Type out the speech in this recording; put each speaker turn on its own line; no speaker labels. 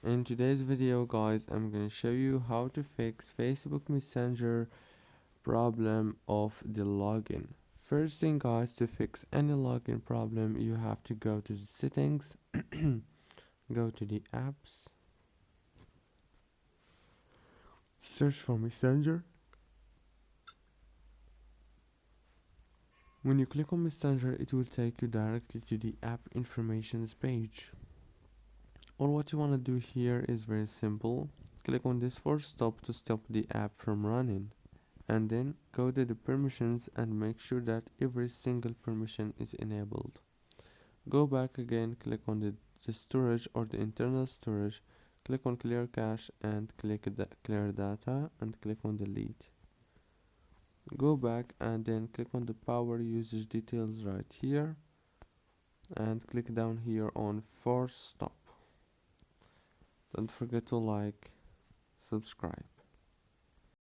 In today's video guys, I'm gonna show you how to fix Facebook Messenger problem of the login. First thing guys, to fix any login problem you have to go to the settings, go to the apps, search for Messenger. When you click on Messenger, it will take you directly to the app informations page. Or what you want to do here is very simple. Click on this force stop to stop the app from running, and then go to the permissions and make sure that every single permission is enabled. Go back again, click on the storage or the internal storage, click on clear cache and click clear data and click on delete. Go back and then click on the power usage details right here and click down here on force stop. Don't forget to like, subscribe.